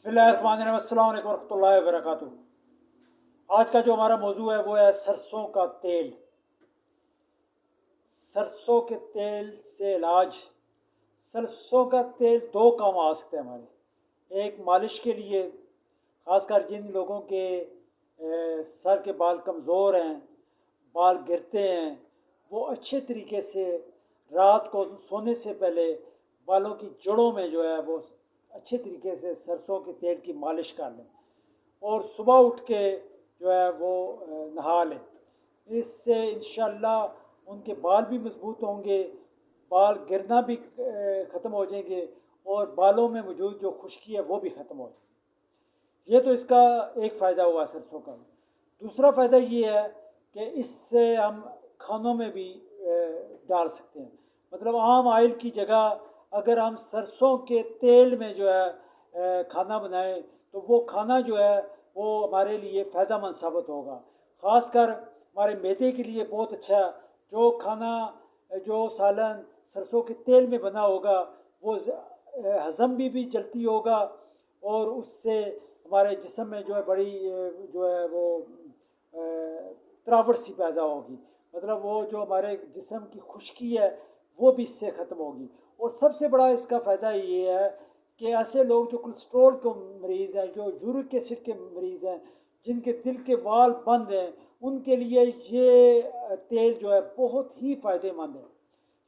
बिस्मिल्लाहिर्रहमानिर्रहीम, अस्सलाम वालेकुम रहमतुल्लाहि व बरकातुहू। आज का जो हमारा मौजू है वो है सरसों का तेल। सरसों के तेल से इलाज। सरसों का तेल दो काम आ सकते हैं हमारे। एक, मालिश के लिए, ख़ासकर जिन लोगों के सर के बाल कमज़ोर हैं, बाल गिरते हैं, वो अच्छे तरीके से रात को सोने से पहले बालों की जड़ों में जो है वो अच्छे तरीके से सरसों के तेल की मालिश कर लें और सुबह उठ के जो है वो नहा लें। इससे इंशाल्लाह उनके बाल भी मजबूत होंगे, बाल गिरना भी ख़त्म हो जाएंगे और बालों में मौजूद जो खुश्की है वो भी ख़त्म हो जाएगी। ये तो इसका एक फ़ायदा हुआ सरसों का। दूसरा फ़ायदा ये है कि इससे हम खानों में भी डाल सकते हैं। मतलब आम ऑयल की जगह अगर हम सरसों के तेल में जो है खाना बनाएं तो वो खाना जो है वो हमारे लिए फ़ायदेमंद साबित होगा। ख़ासकर हमारे मैदे के लिए बहुत अच्छा। जो खाना, जो सालन सरसों के तेल में बना होगा वो हज़म भी जल्दी होगा और उससे हमारे जिस्म में जो है बड़ी जो है वो तरावट सी पैदा होगी। मतलब वो जो हमारे जिस्म की खुश्की है वो भी इससे ख़त्म होगी। और सबसे बड़ा इसका फ़ायदा ये है कि ऐसे लोग जो कोलेस्ट्रॉल के मरीज़ हैं, जो यूरिक एसिड के मरीज़ हैं, जिनके दिल के वाल बंद हैं, उनके लिए ये तेल जो है बहुत ही फ़ायदेमंद है।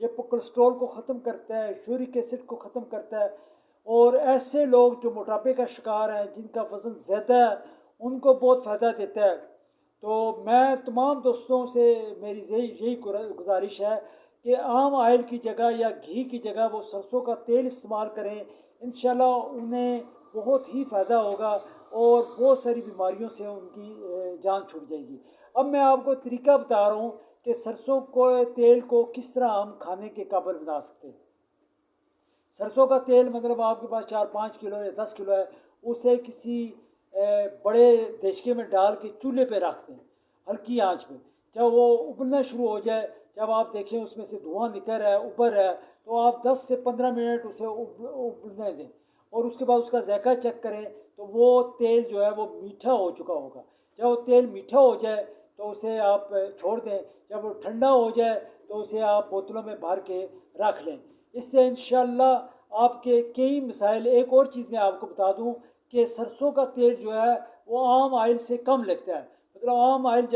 ये कोलेस्ट्रॉल को ख़त्म करता है, यूरिक एसिड को ख़त्म करता है। और ऐसे लोग जो मोटापे का शिकार हैं, जिनका वज़न ज़्यादा है, उनको बहुत फ़ायदा देता है। तो मैं तमाम दोस्तों से मेरी यही गुजारिश है कि आम ऑयल की जगह या घी की जगह वो सरसों का तेल इस्तेमाल करें। इंशाल्लाह उन्हें बहुत ही फ़ायदा होगा और बहुत सारी बीमारियों से उनकी जान छूट जाएगी। अब मैं आपको तरीका बता रहा हूँ कि सरसों को तेल को किस तरह हम खाने के काबिल बना सकते हैं। सरसों का तेल मतलब आपके पास 4-5 किलो या 10 किलो है, उसे किसी बड़े देशके में डाल के चूल्हे पे रख दें हल्की आंच पे। जब वो उबलना शुरू हो जाए, जब आप देखें उसमें से धुआं निकल रहा है, उबर रहा है, तो आप 10 से 15 मिनट उसे उबलने दें और उसके बाद उसका जायका चेक करें तो वो तेल जो है वो मीठा हो चुका होगा। जब वो तेल मीठा हो जाए तो उसे आप छोड़ दें। जब वो ठंडा हो जाए तो उसे आप बोतलों में भर के रख लें। इससे इंशाल्लाह आपके कई मसाइल। एक और चीज़ मैं आपको बता दूं कि सरसों का तेल जो है वो आम ऑयल से कम लगता है। मतलब आम ऑयल